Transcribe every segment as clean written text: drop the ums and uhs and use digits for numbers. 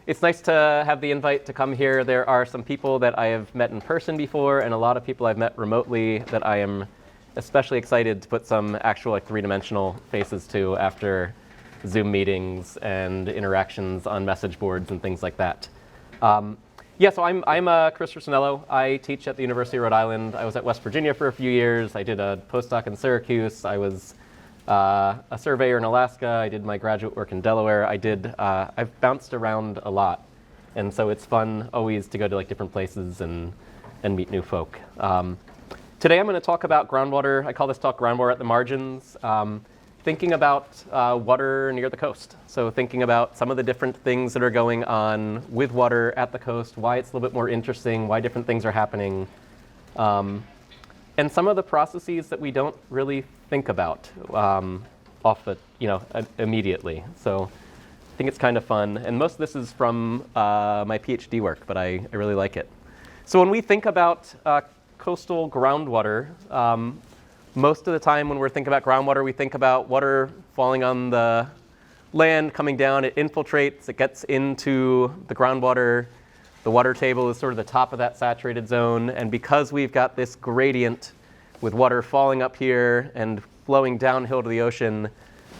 it's nice to have the invite to come here. There are some people that I have met in person before, and a lot of people I've met remotely that I am especially excited to put some actual like three-dimensional faces to after Zoom meetings and interactions on message boards and things like that. Yeah, so I'm Chris Russoniello. I teach at the University of Rhode Island. I was at West Virginia for a few years. I did a postdoc in Syracuse. I was a surveyor in Alaska. I did my graduate work in Delaware. I've bounced around a lot. And so it's fun always to go to like different places and meet new folk. Today I'm going to talk about groundwater. I call this talk Groundwater at the Margins. Thinking about water near the coast. So thinking about some of the different things that are going on with water at the coast, why it's a little bit more interesting, why different things are happening, and some of the processes that we don't really think about immediately. So I think it's kind of fun. And most of this is from my PhD work, but I really like it. So when we think about coastal groundwater, most of the time when we're thinking about groundwater, we think about water falling on the land, coming down, it infiltrates, it gets into the groundwater. The water table is sort of the top of that saturated zone. And because we've got this gradient with water falling up here and flowing downhill to the ocean,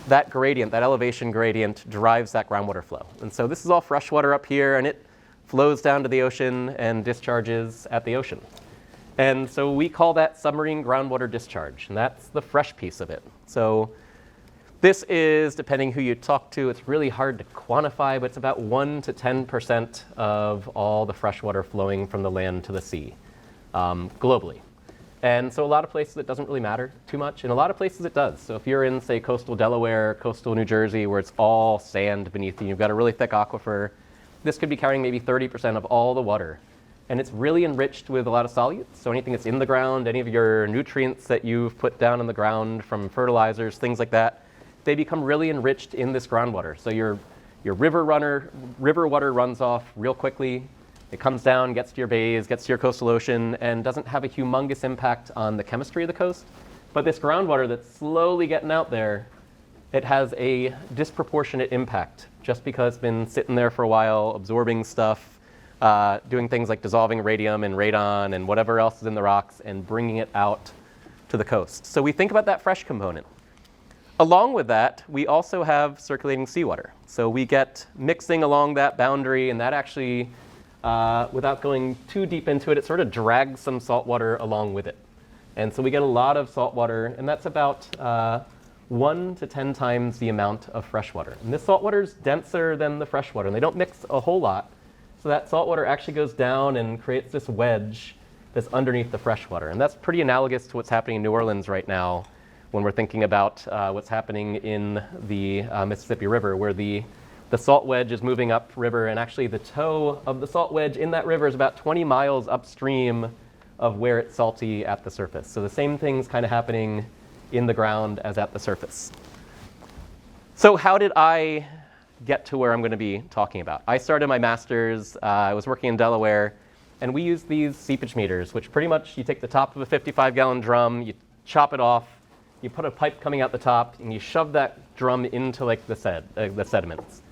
that gradient, that elevation gradient, drives that groundwater flow. And so this is all fresh water up here, and it flows down to the ocean and discharges at the ocean. And so we call that submarine groundwater discharge, and that's the fresh piece of it. So this is, depending who you talk to, it's really hard to quantify, but it's about 1 to 10% of all the fresh water flowing from the land to the sea globally. And so a lot of places it doesn't really matter too much. In a lot of places it does. So if you're in, say, coastal Delaware, coastal New Jersey, where it's all sand beneath you, you've got a really thick aquifer, this could be carrying maybe 30% of all the water. And it's really enriched with a lot of solutes. So anything that's in the ground, any of your nutrients that you've put down in the ground from fertilizers, things like that, they become really enriched in this groundwater. So your river water runs off real quickly. It comes down, gets to your bays, gets to your coastal ocean, and doesn't have a humongous impact on the chemistry of the coast. But this groundwater that's slowly getting out there, it has a disproportionate impact just because it's been sitting there for a while, absorbing stuff, doing things like dissolving radium and radon and whatever else is in the rocks and bringing it out to the coast. So we think about that fresh component. Along with that, we also have circulating seawater. So we get mixing along that boundary, and that actually, without going too deep into it, it sort of drags some salt water along with it. And so we get a lot of salt water, and that's about 1 to 10 times the amount of fresh water. And this salt water is denser than the fresh water, and they don't mix a whole lot. So that salt water actually goes down and creates this wedge that's underneath the fresh water. And that's pretty analogous to what's happening in New Orleans right now when we're thinking about what's happening in the Mississippi River, where the salt wedge is moving up river, and actually the toe of the salt wedge in that river is about 20 miles upstream of where it's salty at the surface. So the same thing's kind of happening in the ground as at the surface. So how did I get to where I'm going to be talking about? I started my master's, I was working in Delaware, and we use these seepage meters, which pretty much you take the top of a 55-gallon drum, you chop it off, you put a pipe coming out the top, and you shove that drum into like the sediments.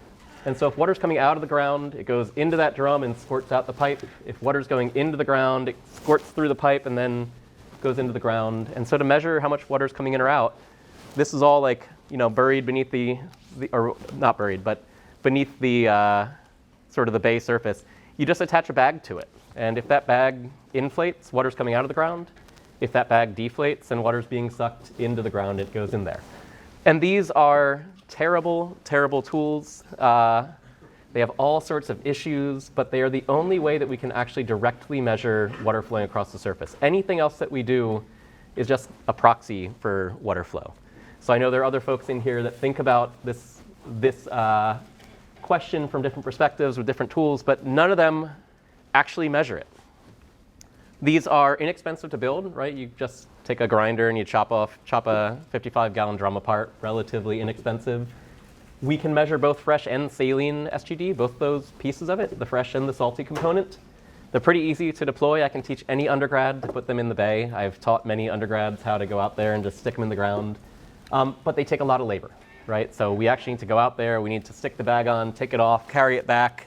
And so if water's coming out of the ground, it goes into that drum and squirts out the pipe. If water's going into the ground, it squirts through the pipe and then goes into the ground. And so to measure how much water's coming in or out, this is all like, buried beneath or not buried, but beneath the sort of the bay surface. You just attach a bag to it. And if that bag inflates, water's coming out of the ground. If that bag deflates and water's being sucked into the ground, it goes in there. And these are terrible, terrible tools. They have all sorts of issues, but they are the only way that we can actually directly measure water flowing across the surface. Anything else that we do is just a proxy for water flow. So I know there are other folks in here that think about this question from different perspectives with different tools, but none of them actually measure it. These are inexpensive to build, right? You just take a grinder and you chop a 55-gallon drum apart, relatively inexpensive. We can measure both fresh and saline SGD, both those pieces of it, the fresh and the salty component. They're pretty easy to deploy. I can teach any undergrad to put them in the bay. I've taught many undergrads how to go out there and just stick them in the ground. But they take a lot of labor, right? So we actually need to go out there. We need to stick the bag on, take it off, carry it back.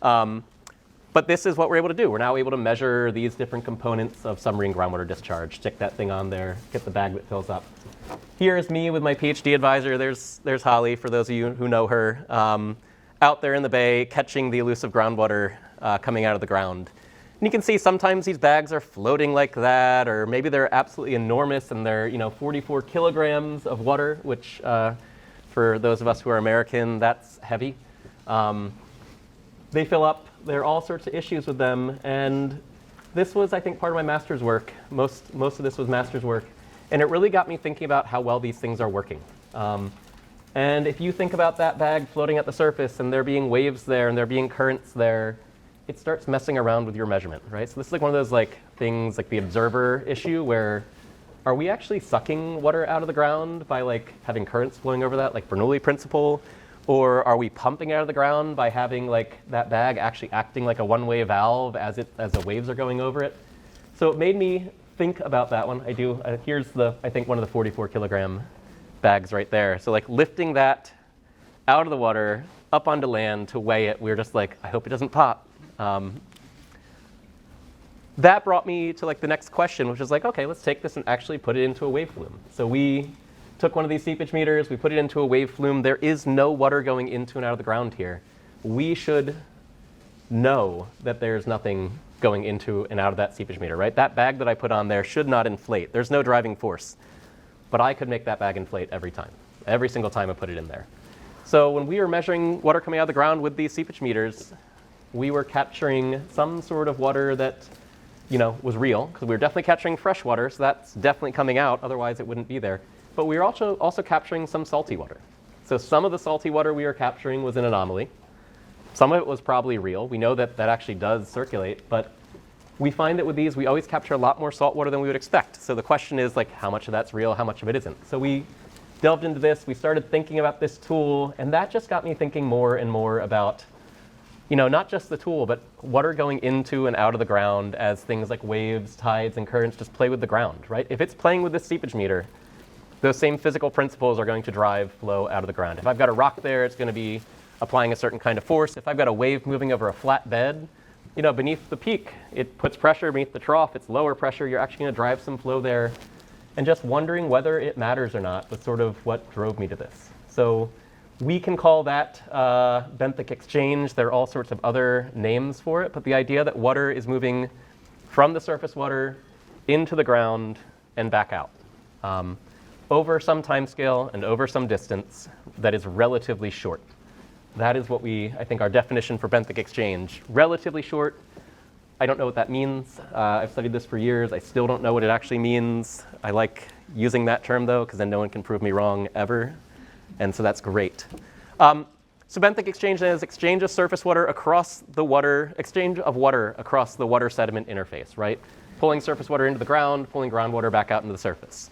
But this is what we're able to do. We're now able to measure these different components of submarine groundwater discharge. Stick that thing on there, get the bag that fills up. Here's me with my PhD advisor. There's Holly, for those of you who know her, out there in the bay catching the elusive groundwater coming out of the ground. And you can see sometimes these bags are floating like that, or maybe they're absolutely enormous and they're 44 kilograms of water, which for those of us who are American, that's heavy. They fill up. There are all sorts of issues with them, and this was, I think, part of my master's work. Most of this was master's work, and it really got me thinking about how well these things are working. And if you think about that bag floating at the surface, and there being waves there, and there being currents there, it starts messing around with your measurement, right? So this is like one of those things like the observer issue, where are we actually sucking water out of the ground by having currents flowing over that, like Bernoulli principle? Or are we pumping out of the ground by having that bag actually acting like a one-way valve as the waves are going over it? So it made me think about that one. I do. Here's I think one of the 44 kilogram bags right there. So lifting that out of the water up onto land to weigh it, we were just I hope it doesn't pop. That brought me to the next question, which is okay, let's take this and actually put it into a wave flume. So we took one of these seepage meters, we put it into a wave flume. There is no water going into and out of the ground here. We should know that there's nothing going into and out of that seepage meter, right? That bag that I put on there should not inflate. There's no driving force. But I could make that bag inflate every single time I put it in there. So when we were measuring water coming out of the ground with these seepage meters, we were capturing some sort of water that was real, because we were definitely capturing fresh water, so that's definitely coming out, otherwise it wouldn't be there. But we were also capturing some salty water. So some of the salty water we were capturing was an anomaly. Some of it was probably real. We know that actually does circulate, but we find that with these, we always capture a lot more salt water than we would expect. So the question is how much of that's real, how much of it isn't? So we delved into this, we started thinking about this tool, and that just got me thinking more and more about, not just the tool, but water going into and out of the ground as things like waves, tides, and currents just play with the ground, right? If it's playing with this seepage meter, those same physical principles are going to drive flow out of the ground. If I've got a rock there, it's going to be applying a certain kind of force. If I've got a wave moving over a flat bed, beneath the peak, it puts pressure. Beneath the trough, it's lower pressure. You're actually going to drive some flow there. And just wondering whether it matters or not was sort of what drove me to this. So we can call that benthic exchange. There are all sorts of other names for it, but the idea that water is moving from the surface water into the ground and back out. Over some time scale and over some distance that is relatively short. That is what I think our definition for benthic exchange. Relatively short. I don't know what that means. I've studied this for years. I still don't know what it actually means. I like using that term though, because then no one can prove me wrong ever. And so that's great. So benthic exchange is exchange of surface water across the water, exchange of water across the water sediment interface, right? Pulling surface water into the ground, pulling groundwater back out into the surface.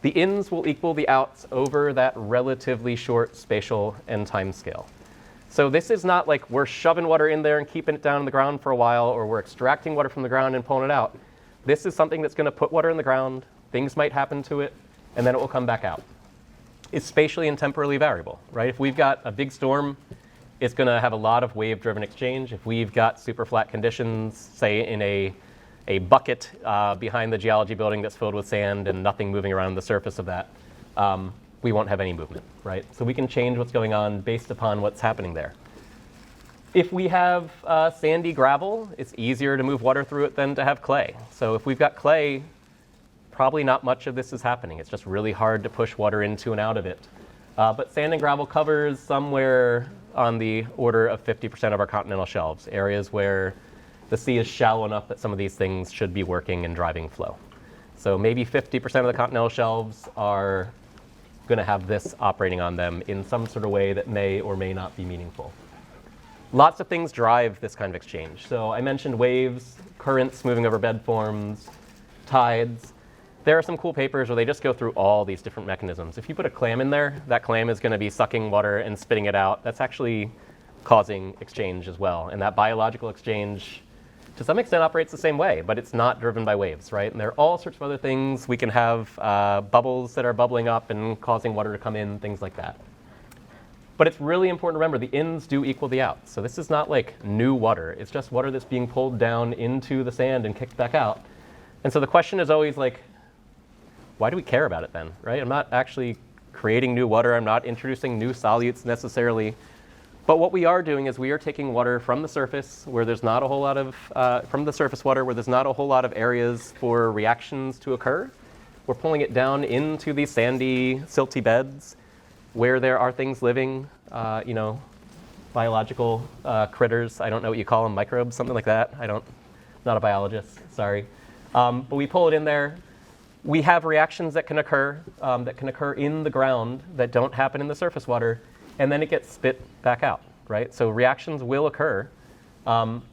The ins will equal the outs over that relatively short spatial and time scale. So this is not we're shoving water in there and keeping it down in the ground for a while, or we're extracting water from the ground and pulling it out. This is something that's going to put water in the ground, things might happen to it, and then it will come back out. It's spatially and temporally variable, right? If we've got a big storm, it's going to have a lot of wave-driven exchange. If we've got super flat conditions, say in a bucket behind the geology building that's filled with sand and nothing moving around the surface of that, we won't have any movement, right? So we can change what's going on based upon what's happening there. If we have sandy gravel, it's easier to move water through it than to have clay. So if we've got clay, probably not much of this is happening. It's just really hard to push water into and out of it. But sand and gravel covers somewhere on the order of 50% of our continental shelves, areas where the sea is shallow enough that some of these things should be working and driving flow. So maybe 50% of the continental shelves are going to have this operating on them in some sort of way that may or may not be meaningful. Lots of things drive this kind of exchange. So I mentioned waves, currents moving over bed forms, tides. There are some cool papers where they just go through all these different mechanisms. If you put a clam in there, that clam is going to be sucking water and spitting it out. That's actually causing exchange as well. And that biological exchange, to some extent, operates the same way, but it's not driven by waves, right? And there are all sorts of other things. We can have bubbles that are bubbling up and causing water to come in, things like that. But it's really important to remember the ins do equal the outs. So this is not like new water. It's just water that's being pulled down into the sand and kicked back out. And so the question is always like, why do we care about it then, right? I'm not actually creating new water. I'm not introducing new solutes necessarily. But what we are doing is we are taking water from the surface where there's not a whole lot of, from the surface water where there's not a whole lot of areas for reactions to occur. We're pulling it down into these sandy, silty beds where there are things living, biological critters. I don't know what you call them, microbes, something like that. Not a biologist, sorry. But we pull it in there. We have reactions that can occur in the ground that don't happen in the surface water, and then it gets spit back out, right? So reactions will occur, and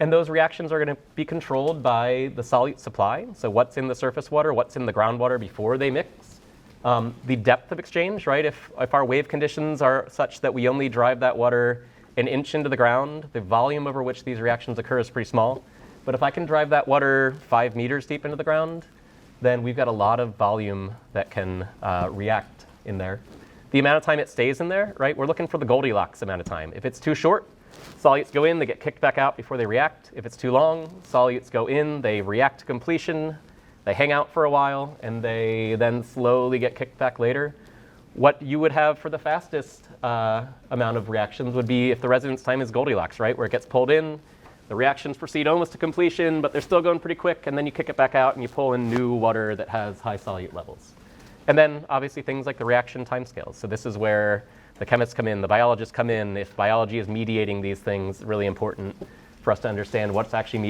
those reactions are going to be controlled by the solute supply. So what's in the surface water, what's in the groundwater before they mix. The depth of exchange, right? If our wave conditions are such that we only drive that water an inch into the ground, the volume over which these reactions occur is pretty small. But if I can drive that water 5 meters deep into the ground, then we've got a lot of volume that can react in there. The amount of time it stays in there, right? We're looking for the Goldilocks amount of time. If it's too short, solutes go in, they get kicked back out before they react. If it's too long, solutes go in, they react to completion. They hang out for a while, and they then slowly get kicked back later. What you would have for the fastest amount of reactions would be if the residence time is Goldilocks, right? Where it gets pulled in, the reactions proceed almost to completion, but they're still going pretty quick, and then you kick it back out and you pull in new water that has high solute levels. And then obviously things like the reaction timescales. So this is where the chemists come in, the biologists come in. If biology is mediating these things, really important for us to understand what's actually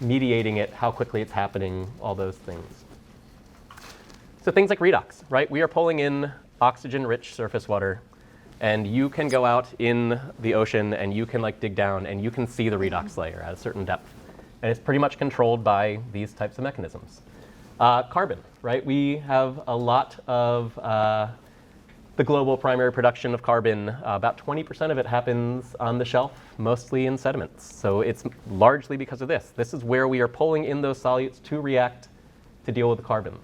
mediating it, how quickly it's happening, all those things. So things like redox, right? We are pulling in oxygen-rich surface water, and you can go out in the ocean and you can dig down and you can see the redox layer at a certain depth. And it's pretty much controlled by these types of mechanisms. Carbon, right? We have a lot of the global primary production of carbon. About 20% of it happens on the shelf, mostly in sediments. So it's largely because of this. This is where we are pulling in those solutes to react to deal with the carbon.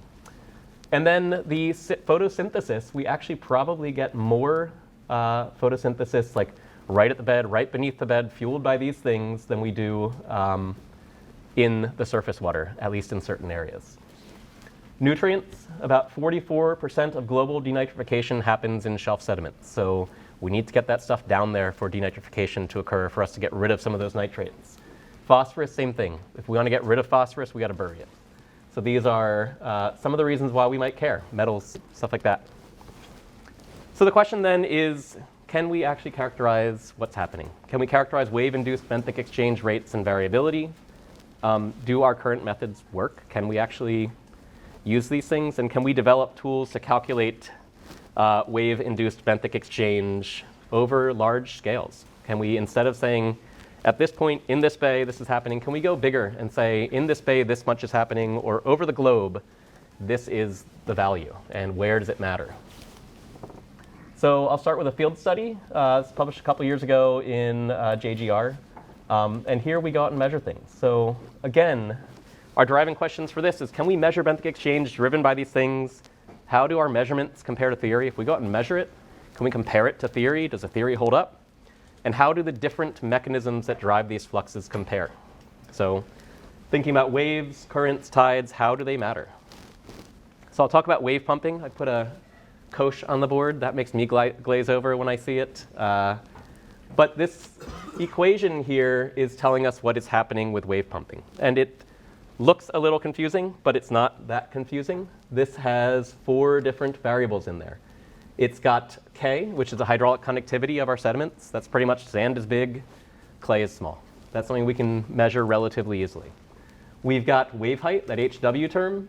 And then the photosynthesis, we actually probably get more photosynthesis right at the bed, right beneath the bed, fueled by these things than we do in the surface water, at least in certain areas. Nutrients, about 44% of global denitrification happens in shelf sediments. So we need to get that stuff down there for denitrification to occur, for us to get rid of some of those nitrates. Phosphorus, same thing. If we want to get rid of phosphorus, we got to bury it. So these are some of the reasons why we might care, metals, stuff like that. So the question then is, can we actually characterize what's happening? Can we characterize wave-induced benthic exchange rates and variability? Do our current methods work? Can we actually use these things? And can we develop tools to calculate wave-induced benthic exchange over large scales? Can we, instead of saying, at this point in this bay, this is happening, can we go bigger and say, in this bay, this much is happening, or over the globe, this is the value, and where does it matter? So I'll start with a field study. It's published a couple years ago in JGR. And here we go out and measure things. So again, our driving questions for this is, can we measure benthic exchange driven by these things? How do our measurements compare to theory? If we go out and measure it, can we compare it to theory? Does the theory hold up? And how do the different mechanisms that drive these fluxes compare? So thinking about waves, currents, tides, how do they matter? So I'll talk about wave pumping. I put a kosh on the board. That makes me glaze over when I see it. But this equation here is telling us what is happening with wave pumping. And it looks a little confusing, but it's not that confusing. This has 4 different variables in there. It's got K, which is the hydraulic conductivity of our sediments. That's pretty much sand is big, clay is small. That's something we can measure relatively easily. We've got wave height, that HW term.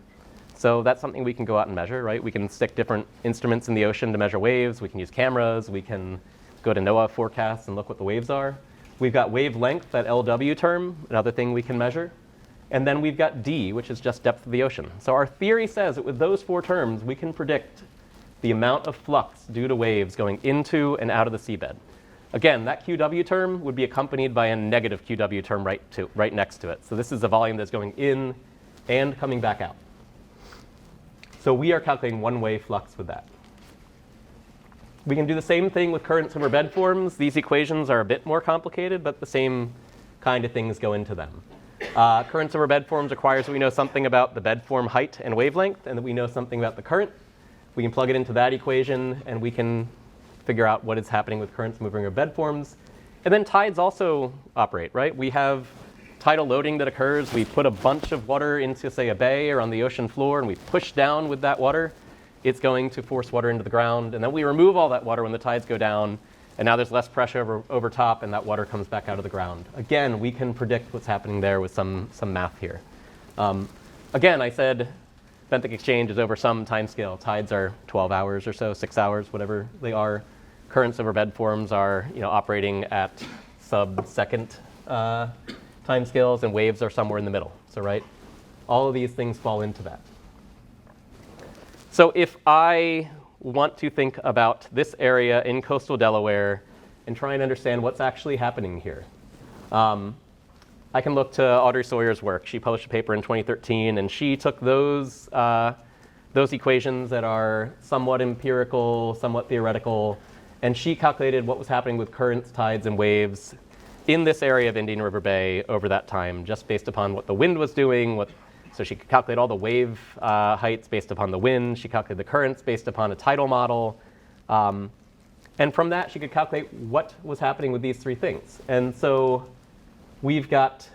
So that's something we can go out and measure, right? We can stick different instruments in the ocean to measure waves. We can use cameras. We can go to NOAA forecasts and look what the waves are. We've got wavelength, that LW term, another thing we can measure. And then we've got D, which is just depth of the ocean. So our theory says that with those 4 terms, we can predict the amount of flux due to waves going into and out of the seabed. Again, that QW term would be accompanied by a negative QW term right next to it. So this is the volume that's going in and coming back out. So we are calculating one-way flux with that. We can do the same thing with currents over bed forms. These equations are a bit more complicated, but the same kind of things go into them. Currents over bed forms requires that we know something about the bed form height and wavelength, and that we know something about the current. We can plug it into that equation, and we can figure out what is happening with currents moving over bed forms. And then tides also operate, right? We have tidal loading that occurs. We put a bunch of water into, say, a bay or on the ocean floor, and we push down with that water. It's going to force water into the ground, and then we remove all that water when the tides go down, and now there's less pressure over top, and that water comes back out of the ground. Again, we can predict what's happening there with some math here. Again, I said benthic exchange is over some time scale. Tides are 12 hours or so, 6 hours, whatever they are. Currents over bed forms are operating at sub-second time scales, and waves are somewhere in the middle. So right, all of these things fall into that. So if I want to think about this area in coastal Delaware and try and understand what's actually happening here, I can look to Audrey Sawyer's work. She published a paper in 2013, and she took those equations that are somewhat empirical, somewhat theoretical, and she calculated what was happening with currents, tides, and waves in this area of Indian River Bay over that time, just based upon what the wind was doing. So she could calculate all the wave heights based upon the wind. She calculated the currents based upon a tidal model. And from that, she could calculate what was happening with these three things. And so we've got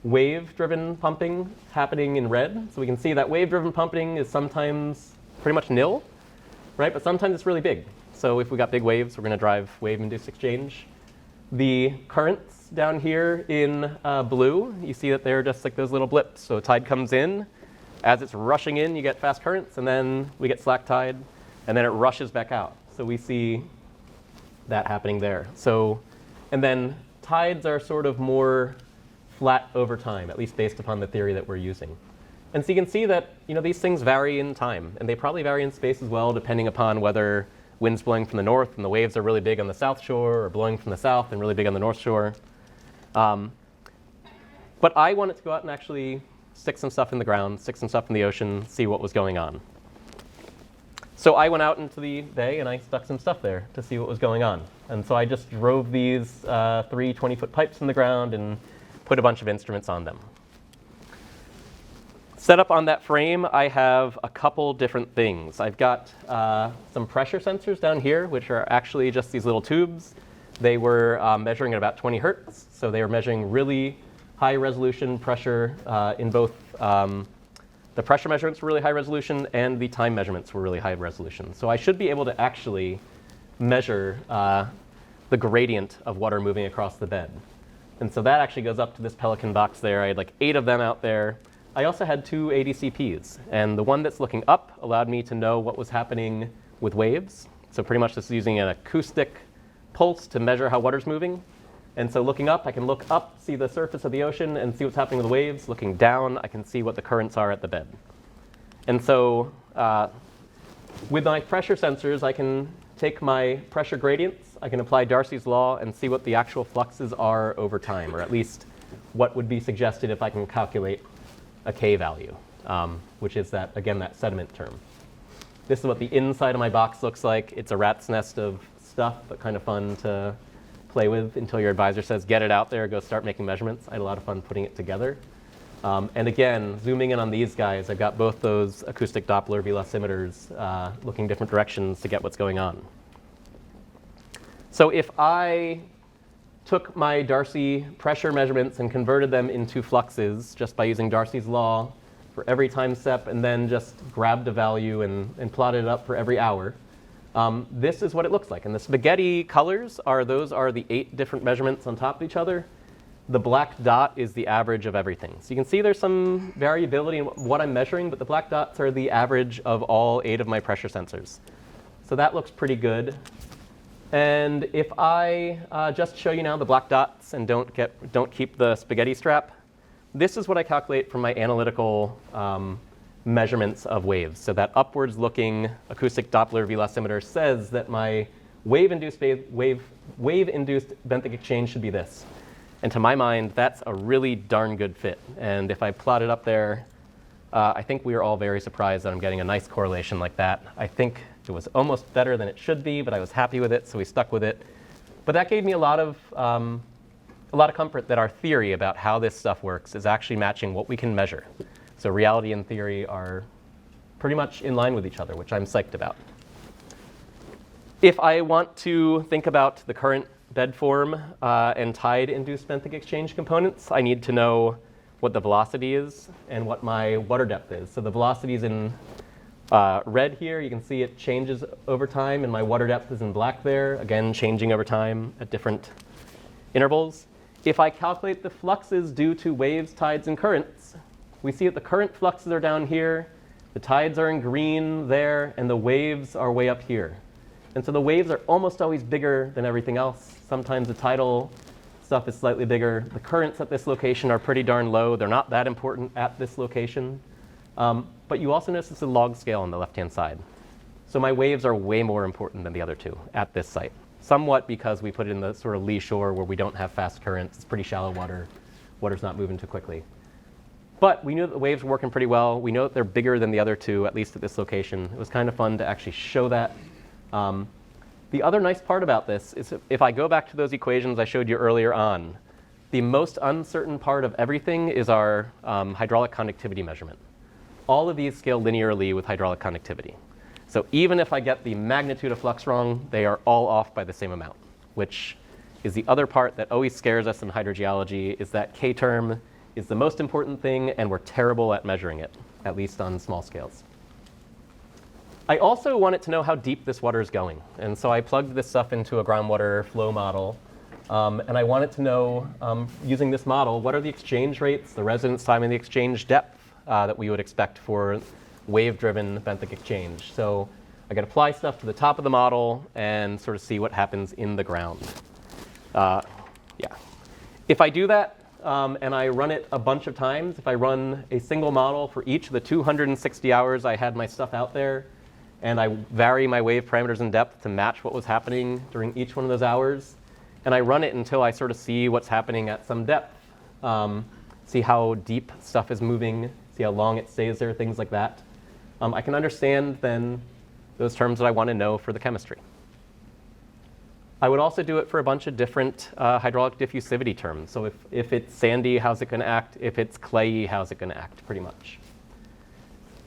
wave-driven pumping happening in red. So we can see that wave-driven pumping is sometimes pretty much nil, right? But sometimes it's really big. So if we got big waves, we're going to drive wave-induced exchange. The currents down here in blue, you see that they're just like those little blips. So tide comes in. As it's rushing in, you get fast currents, and then we get slack tide, and then it rushes back out. So we see that happening there. So, and then tides are sort of more flat over time, at least based upon the theory that we're using. And so you can see that these things vary in time, and they probably vary in space as well, depending upon whether wind's blowing from the north and the waves are really big on the south shore, or blowing from the south and really big on the north shore. But I wanted to go out and actually stick some stuff in the ground, stick some stuff in the ocean, see what was going on. So I went out into the bay and I stuck some stuff there to see what was going on. And so I just drove these 3 20-foot pipes in the ground and put a bunch of instruments on them. Set up on that frame, I have a couple different things. I've got some pressure sensors down here, which are actually just these little tubes. They were measuring at about 20 hertz, so they were measuring really high resolution pressure in both the pressure measurements were really high resolution and the time measurements were really high resolution. So I should be able to actually measure the gradient of water moving across the bed. And so that actually goes up to this Pelican box there. I had like 8 of them out there. I also had 2 ADCPs, and the one that's looking up allowed me to know what was happening with waves. So pretty much just using an acoustic pulse to measure how water's moving. And so looking up, I can look up, see the surface of the ocean, and see what's happening with the waves. Looking down, I can see what the currents are at the bed. And so with my pressure sensors, I can take my pressure gradients, I can apply Darcy's law, and see what the actual fluxes are over time, or at least what would be suggested if I can calculate a K value, which is that, again, that sediment term. This is what the inside of my box looks like. It's a rat's nest of stuff, but kind of fun to play with until your advisor says, get it out there, go start making measurements. I had a lot of fun putting it together. And again, zooming in on these guys, I've got both those acoustic Doppler velocimeters looking different directions to get what's going on. So if I took my Darcy pressure measurements and converted them into fluxes just by using Darcy's law for every time step, and then just grabbed a value and plotted it up for every hour, this is what it looks like. And the spaghetti colors are the 8 different measurements on top of each other. The black dot is the average of everything. So you can see there's some variability in what I'm measuring, but the black dots are the average of all 8 of my pressure sensors. So that looks pretty good. And if I just show you now the black dots and don't keep the spaghetti strap, this is what I calculate from my analytical measurements of waves. So that upwards looking acoustic Doppler velocimeter says that my wave-induced benthic exchange should be this. And to my mind, that's a really darn good fit. And if I plot it up there, I think we are all very surprised that I'm getting a nice correlation like that. I think It was almost better than it should be, but I was happy with it, so we stuck with it. But that gave me a lot of comfort that our theory about how this stuff works is actually matching what we can measure. So reality and theory are pretty much in line with each other, which I'm psyched about. If I want to think about the current bed form and tide-induced benthic exchange components, I need to know what the velocity is and what my water depth is. So the velocity is in red here. You can see it changes over time, and my water depth is in black there, again changing over time at different intervals. If I calculate the fluxes due to waves, tides, and currents, we see that the current fluxes are down here, the tides are in green there, and the waves are way up here. And so the waves are almost always bigger than everything else. Sometimes the tidal stuff is slightly bigger. The currents at this location are pretty darn low. They're not that important at this location. But you also notice it's a log scale on the left-hand side. So my waves are way more important than the other two at this site. Somewhat because we put it in the sort of lee shore where we don't have fast currents. It's pretty shallow water. Water's not moving too quickly. But we knew that the waves were working pretty well. We know that they're bigger than the other two, at least at this location. It was kind of fun to actually show that. The other nice part about this is if I go back to those equations I showed you earlier on, the most uncertain part of everything is our hydraulic conductivity measurement. All of these scale linearly with hydraulic conductivity. So even if I get the magnitude of flux wrong, they are all off by the same amount, which is the other part that always scares us in hydrogeology, is that K term is the most important thing, and we're terrible at measuring it, at least on small scales. I also wanted to know how deep this water is going. And so I plugged this stuff into a groundwater flow model. And I wanted to know, using this model, what are the exchange rates, the residence time, and the exchange depth that we would expect for wave-driven benthic exchange. So I could apply stuff to the top of the model and sort of see what happens in the ground. If I do that, and I run it a bunch of times, if I run a single model for each of the 260 hours I had my stuff out there, and I vary my wave parameters and depth to match what was happening during each one of those hours, and I run it until I sort of see what's happening at some depth, see how deep stuff is moving, see how long it stays there, things like that. I can understand then those terms that I want to know for the chemistry. I would also do it for a bunch of different hydraulic diffusivity terms. So if it's sandy, how's it going to act? If it's clayey, how's it going to act, pretty much.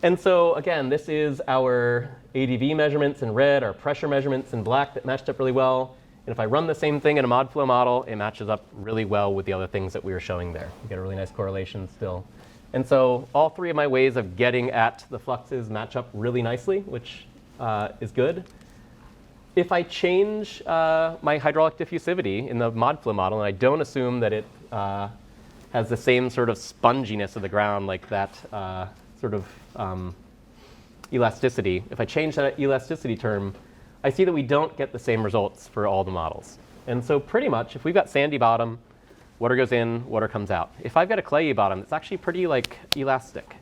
And so again, this is our ADV measurements in red, our pressure measurements in black that matched up really well. And if I run the same thing in a mod flow model, it matches up really well with the other things that we were showing there. We get a really nice correlation still. And so all three of my ways of getting at the fluxes match up really nicely, which is good. If I change my hydraulic diffusivity in the mod flow model, and I don't assume that it has the same sort of sponginess of the ground like that sort of elasticity, if I change that elasticity term, I see that we don't get the same results for all the models. And so pretty much, if we've got sandy bottom, water goes in, water comes out. If I've got a clayey bottom, it's actually pretty like elastic.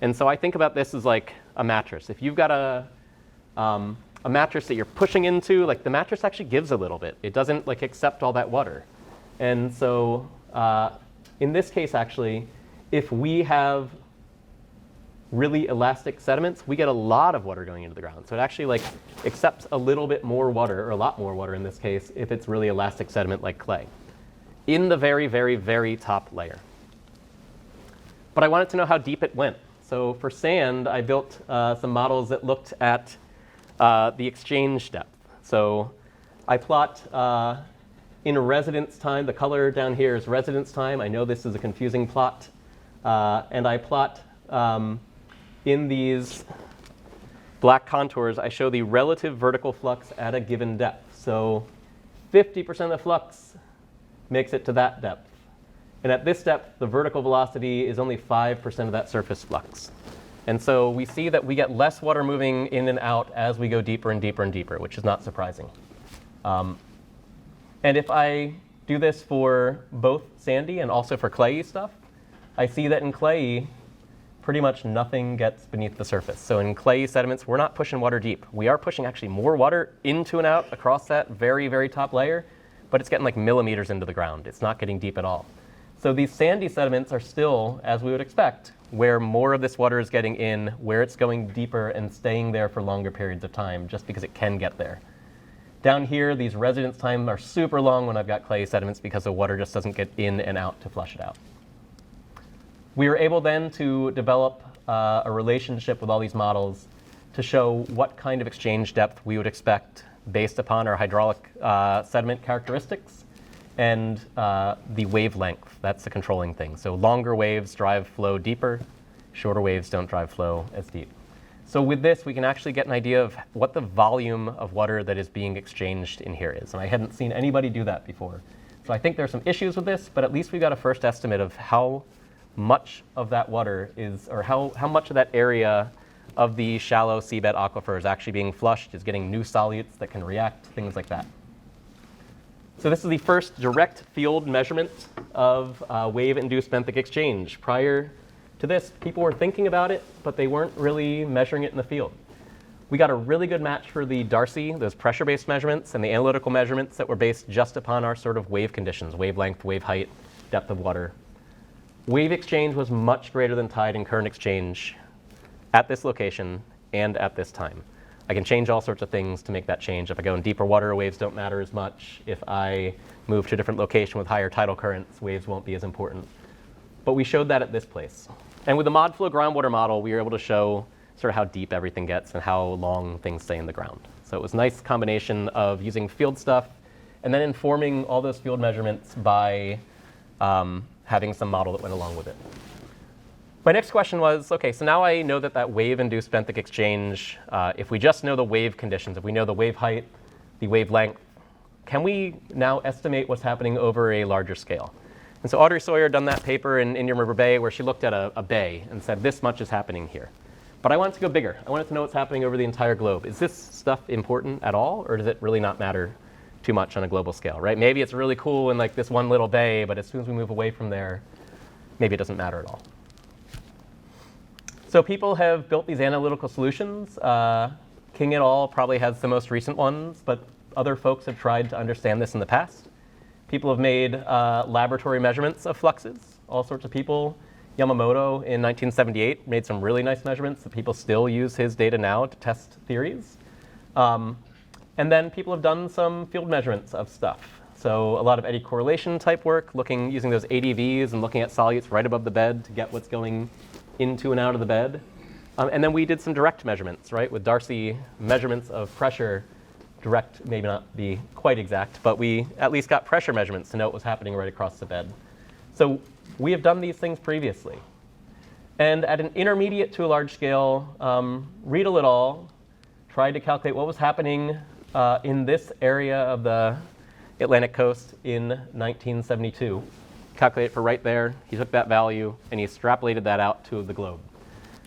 And so I think about this as like a mattress. If you've got a mattress that you're pushing into, like the mattress actually gives a little bit. It doesn't like accept all that water. And so in this case, actually, if we have really elastic sediments, we get a lot of water going into the ground. So it actually like accepts a little bit more water, or a lot more water in this case, if it's really elastic sediment like clay, in the very, very, very top layer. But I wanted to know how deep it went. So for sand, I built some models that looked at the exchange depth. So I plot in residence time, the color down here is residence time. I know this is a confusing plot. And I plot in these black contours, I show the relative vertical flux at a given depth. So 50% of the flux makes it to that depth. And at this depth, the vertical velocity is only 5% of that surface flux. And so we see that we get less water moving in and out as we go deeper and deeper and deeper, which is not surprising. And if I do this for both sandy and also for clayey stuff, I see that in clayey, pretty much nothing gets beneath the surface. So in clayey sediments, we're not pushing water deep. We are pushing actually more water into and out across that very, very top layer, but it's getting like millimeters into the ground. It's not getting deep at all. So these sandy sediments are still, as we would expect, where more of this water is getting in, where it's going deeper and staying there for longer periods of time, just because it can get there. Down here, these residence times are super long when I've got clay sediments because the water just doesn't get in and out to flush it out. We were able then to develop a relationship with all these models to show what kind of exchange depth we would expect based upon our hydraulic sediment characteristics and the wavelength. That's the controlling thing. So longer waves drive flow deeper, shorter waves don't drive flow as deep. So with this, we can actually get an idea of what the volume of water that is being exchanged in here is. And I hadn't seen anybody do that before. So I think there's some issues with this, but at least we got a first estimate of how much of that water is, or how much of that area of the shallow seabed aquifer is actually being flushed, is getting new solutes that can react, things like that. So this is the first direct field measurement of wave-induced benthic exchange. Prior to this, people were thinking about it, but they weren't really measuring it in the field. We got a really good match for the Darcy, those pressure-based measurements, and the analytical measurements that were based just upon our sort of wave conditions, wavelength, wave height, depth of water. Wave exchange was much greater than tide and current exchange at this location and at this time. I can change all sorts of things to make that change. If I go in deeper water, waves don't matter as much. If I move to a different location with higher tidal currents, waves won't be as important. But we showed that at this place. And with the ModFlow groundwater model, we were able to show sort of how deep everything gets and how long things stay in the ground. So it was a nice combination of using field stuff and then informing all those field measurements by having some model that went along with it. My next question was, okay, so now I know that wave-induced benthic exchange, if we just know the wave conditions, if we know the wave height, the wavelength, can we now estimate what's happening over a larger scale? And so Audrey Sawyer done that paper in Indian River Bay where she looked at a bay and said, this much is happening here. But I wanted to go bigger. I wanted to know what's happening over the entire globe. Is this stuff important at all, or does it really not matter too much on a global scale, right? Maybe it's really cool in like this one little bay, but as soon as we move away from there, maybe it doesn't matter at all. So people have built these analytical solutions. King et al. Probably has the most recent ones, but other folks have tried to understand this in the past. People have made laboratory measurements of fluxes, all sorts of people. Yamamoto in 1978 made some really nice measurements that people still use his data now to test theories. And then people have done some field measurements of stuff. So a lot of eddy correlation type work, using those ADVs and looking at solutes right above the bed to get what's going into and out of the bed. And then we did some direct measurements, right? With Darcy, measurements of pressure, direct, maybe not be quite exact, but we at least got pressure measurements to know what was happening right across the bed. So we have done these things previously. And at an intermediate to a large scale, Rhode et al. Tried to calculate what was happening in this area of the Atlantic coast in 1972. Calculate for right there. He took that value and he extrapolated that out to the globe.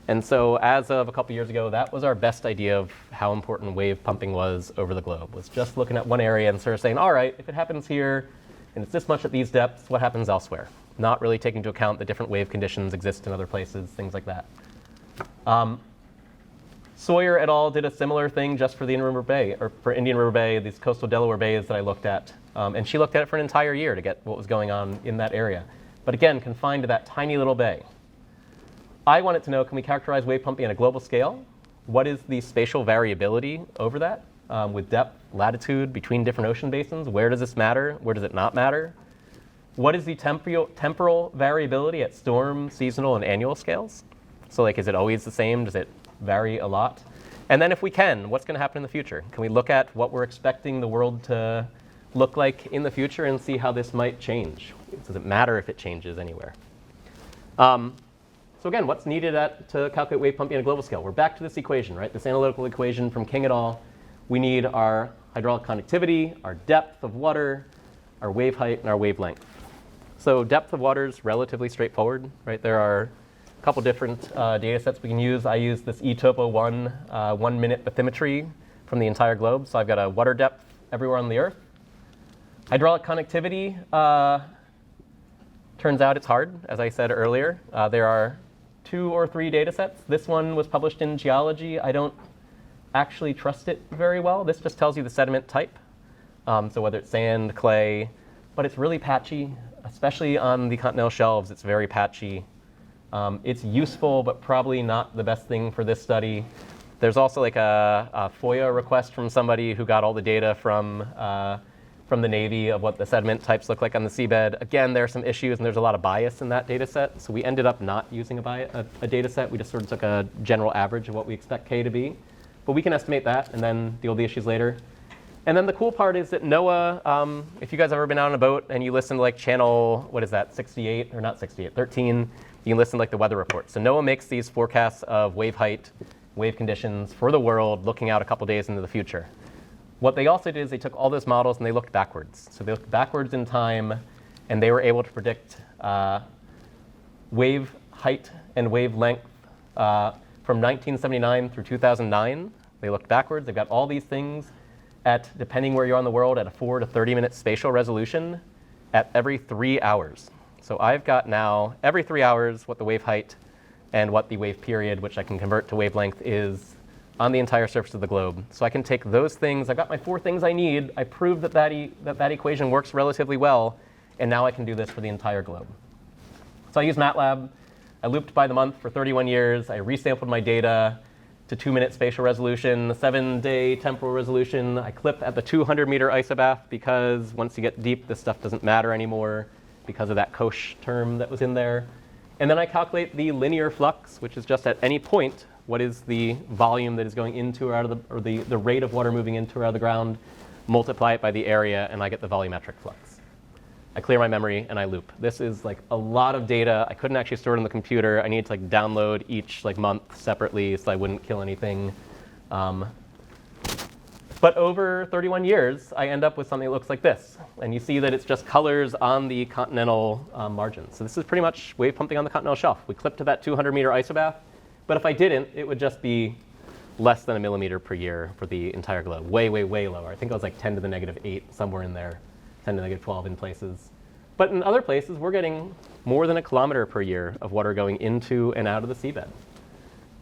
And so as of a couple years ago, that was our best idea of how important wave pumping was over the globe, was just looking at one area and sort of saying, all right, if it happens here and it's this much at these depths, what happens elsewhere? Not really taking into account the different wave conditions exist in other places, things like that. Sawyer et al. Did a similar thing just for the Indian River Bay, or for Indian River Bay, these coastal Delaware bays that I looked at. And she looked at it for an entire year to get what was going on in that area. But again, confined to that tiny little bay. I wanted to know, can we characterize wave pumping on a global scale? What is the spatial variability over that with depth, latitude between different ocean basins? Where does this matter? Where does it not matter? What is the temporal variability at storm, seasonal, and annual scales? So like, is it always the same? Does it vary a lot? And then if we can, what's going to happen in the future? Can we look at what we're expecting the world to look like in the future and see how this might change? Does it matter if it changes anywhere? So again, what's needed to calculate wave pumping on a global scale? We're back to this equation, right? This analytical equation from King et al. We need our hydraulic conductivity, our depth of water, our wave height, and our wavelength. So depth of water is relatively straightforward, right? There are a couple different data sets we can use. I use this eTopo1 1-minute bathymetry from the entire globe. So I've got a water depth everywhere on the Earth. Hydraulic conductivity, turns out it's hard, as I said earlier. There are 2 or 3 data sets. This one was published in Geology. I don't actually trust it very well. This just tells you the sediment type. So whether it's sand, clay, but it's really patchy. especially on the continental shelves, it's very patchy. It's useful, but probably not the best thing for this study. There's also like a FOIA request from somebody who got all the data from the Navy of what the sediment types look like on the seabed. Again, there are some issues and there's a lot of bias in that data set. So we ended up not using a data set. We just sort of took a general average of what we expect K to be. But we can estimate that and then deal with the issues later. And then the cool part is that NOAA, if you guys have ever been out on a boat and you listen to like channel, what is that, 68, or not 68, 13, you can listen to like the weather report. So NOAA makes these forecasts of wave height, wave conditions for the world looking out a couple days into the future. What they also did is they took all those models and they looked backwards. So they looked backwards in time and they were able to predict wave height and wave length from 1979 through 2009. They looked backwards. They've got all these things at, depending where you're on the world, at a 4 to 30 minute spatial resolution at every 3 hours. So I've got now every 3 hours what the wave height and what the wave period, which I can convert to wavelength, is on the entire surface of the globe. So I can take those things. I've got my 4 things I need. I proved that that equation works relatively well. And now I can do this for the entire globe. So I use MATLAB. I looped by the month for 31 years. I resampled my data to 2-minute spatial resolution, 7-day temporal resolution. I clip at the 200-meter isobath because once you get deep, this stuff doesn't matter anymore because of that Koch term that was in there. And then I calculate the linear flux, which is just at any point, what is the volume that is going into or out of the, or the rate of water moving into or out of the ground, multiply it by the area, and I get the volumetric flux. I clear my memory and I loop. This is like a lot of data. I couldn't actually store it on the computer. I needed to like download each like month separately so I wouldn't kill anything. But over 31 years, I end up with something that looks like this. And you see that it's just colors on the continental margin. So this is pretty much wave pumping on the continental shelf. We clip to that 200-meter isobath. But if I didn't, it would just be less than a millimeter per year for the entire globe. Way, way, way lower. I think it was like 10 to the negative 8, somewhere in there. 10 to the negative 12 in places. But in other places, we're getting more than a kilometer per year of water going into and out of the seabed.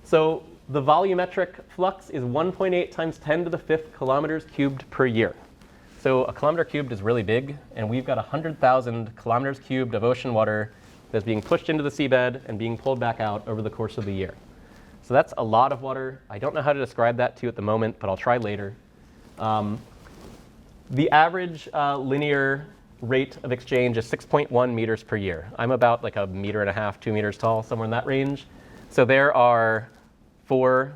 So the volumetric flux is 1.8 times 10 to the 5th kilometers cubed per year. So a kilometer cubed is really big, and we've got 100,000 kilometers cubed of ocean water that's being pushed into the seabed and being pulled back out over the course of the year. So that's a lot of water. I don't know how to describe that to you at the moment, but I'll try later. The average linear rate of exchange is 6.1 meters per year. I'm about like 1.5 meters, 2 meters tall, somewhere in that range. So there are 3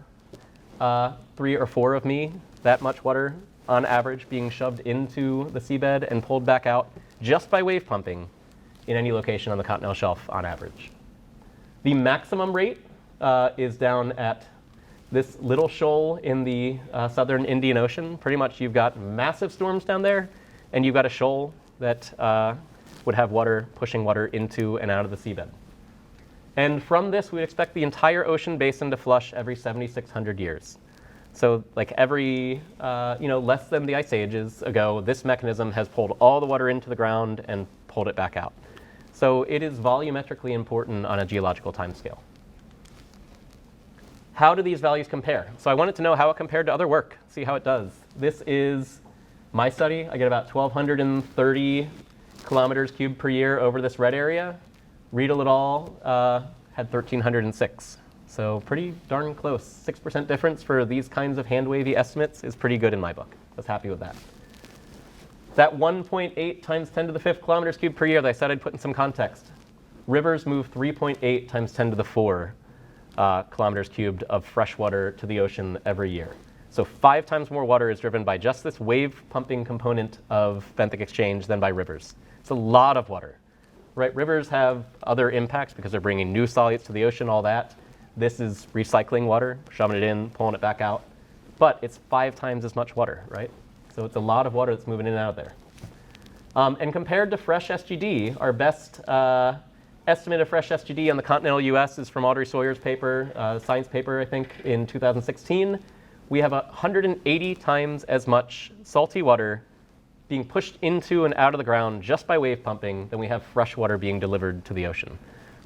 or 4 of me, that much water on average being shoved into the seabed and pulled back out just by wave pumping in any location on the continental shelf on average. The maximum rate is down at this little shoal in the southern Indian Ocean. Pretty much you've got massive storms down there, and you've got a shoal that would have water pushing water into and out of the seabed. And from this, we'd expect the entire ocean basin to flush every 7,600 years. So like every, less than the ice ages ago, this mechanism has pulled all the water into the ground and pulled it back out. So it is volumetrically important on a geological timescale. How do these values compare? So I wanted to know how it compared to other work, see how it does. This is my study. I get about 1,230 kilometers cubed per year over this red area. Riedel et al. Had 1,306. So pretty darn close. 6% difference for these kinds of hand wavy estimates is pretty good in my book. I was happy with that. That 1.8 times 10 to the 5th kilometers cubed per year that I said I'd put in some context. Rivers move 3.8 times 10 to the 4 kilometers cubed of fresh water to the ocean every year. So 5 times more water is driven by just this wave pumping component of benthic exchange than by rivers. It's a lot of water, right? Rivers have other impacts because they're bringing new solutes to the ocean, all that. This is recycling water, shoving it in, pulling it back out. But it's 5 times as much water, right? So it's a lot of water that's moving in and out of there. And compared to fresh SGD, our best estimate of fresh SGD on the continental US is from Audrey Sawyer's paper, science paper, I think, in 2016. We have 180 times as much salty water being pushed into and out of the ground just by wave pumping than we have fresh water being delivered to the ocean.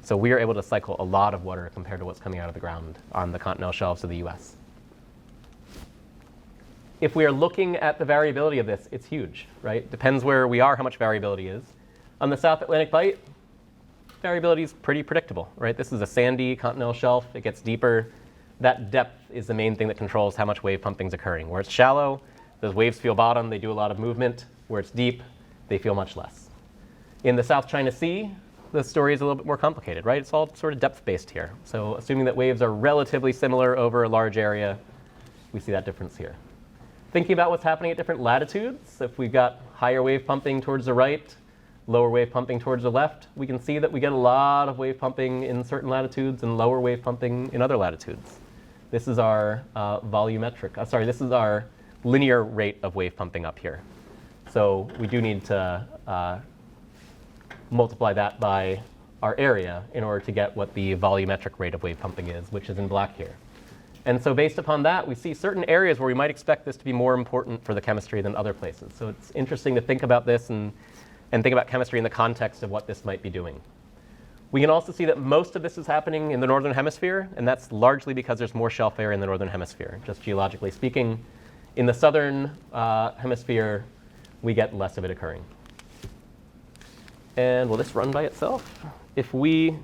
So we are able to cycle a lot of water compared to what's coming out of the ground on the continental shelves of the US. If we are looking at the variability of this, it's huge, right? Depends where we are, how much variability is. On the South Atlantic Bight, variability is pretty predictable, right? This is a sandy continental shelf. It gets deeper. That depth is the main thing that controls how much wave pumping is occurring. Where it's shallow, those waves feel bottom. They do a lot of movement. Where it's deep, they feel much less. In the South China Sea, the story is a little bit more complicated, right? It's all sort of depth-based here. So assuming that waves are relatively similar over a large area, we see that difference here. Thinking about what's happening at different latitudes, if we've got higher wave pumping towards the right, lower wave pumping towards the left, we can see that we get a lot of wave pumping in certain latitudes and lower wave pumping in other latitudes. This is our this is our linear rate of wave pumping up here. So we do need to multiply that by our area in order to get what the volumetric rate of wave pumping is, which is in black here. And so based upon that, we see certain areas where we might expect this to be more important for the chemistry than other places. So it's interesting to think about this and think about chemistry in the context of what this might be doing. We can also see that most of this is happening in the northern hemisphere, and that's largely because there's more shelf area in the northern hemisphere, just geologically speaking. In the southern hemisphere, we get less of it occurring. And will this run by itself? If we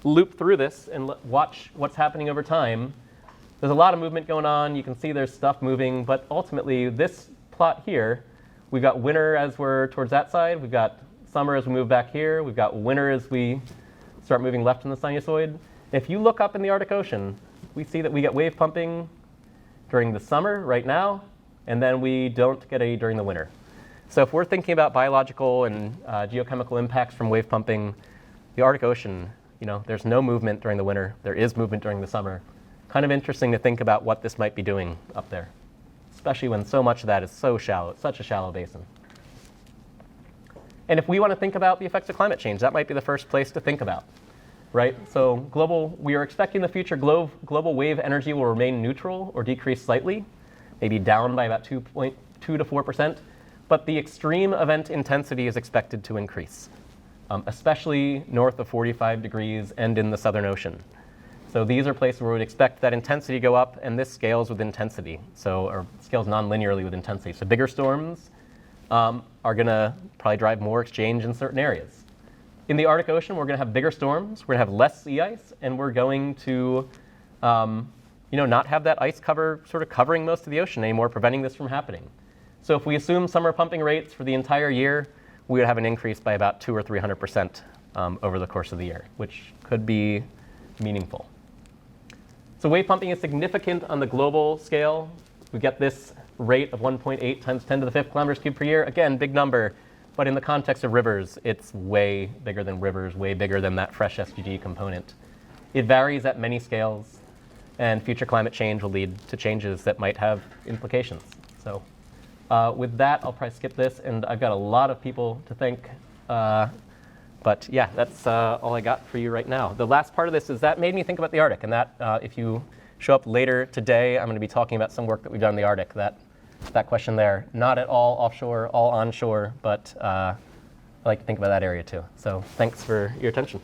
loop through this and watch what's happening over time, there's a lot of movement going on. You can see there's stuff moving, but ultimately this plot here, we've got winter as we're towards that side. We've got summer as we move back here. We've got winter as we start moving left in the sinusoid. If you look up in the Arctic Ocean, we see that we get wave pumping during the summer right now, and then we don't get any during the winter. So if we're thinking about biological and geochemical impacts from wave pumping, the Arctic Ocean, there's no movement during the winter. There is movement during the summer. Kind of interesting to think about what this might be doing up there, especially when so much of that is so shallow. It's such a shallow basin. And if we want to think about the effects of climate change, that might be the first place to think about, right? So we are expecting the future global wave energy will remain neutral or decrease slightly, maybe down by about 2.2 to 4%. But the extreme event intensity is expected to increase, especially north of 45 degrees and in the Southern Ocean. So these are places where we'd expect that intensity to go up, and this scales with intensity, or scales non-linearly with intensity. So bigger storms are going to probably drive more exchange in certain areas. In the Arctic Ocean, we're going to have bigger storms, we're going to have less sea ice, and we're going to not have that ice cover sort of covering most of the ocean anymore, preventing this from happening. So if we assume summer pumping rates for the entire year, we would have an increase by about 200 or 300% over the course of the year, which could be meaningful. So wave pumping is significant on the global scale. We get this rate of 1.8 times 10 to the 5th kilometers cubed per year. Again, big number, but in the context of rivers, it's way bigger than rivers, way bigger than that fresh SGG component. It varies at many scales, and future climate change will lead to changes that might have implications. So with that, I'll probably skip this, and I've got a lot of people to thank. But yeah, that's all I got for you right now. The last part of this is that made me think about the Arctic, and that if you show up later today, I'm going to be talking about some work that we've done in the Arctic. That question there, not at all offshore, all onshore, but I like to think about that area too. So thanks for your attention.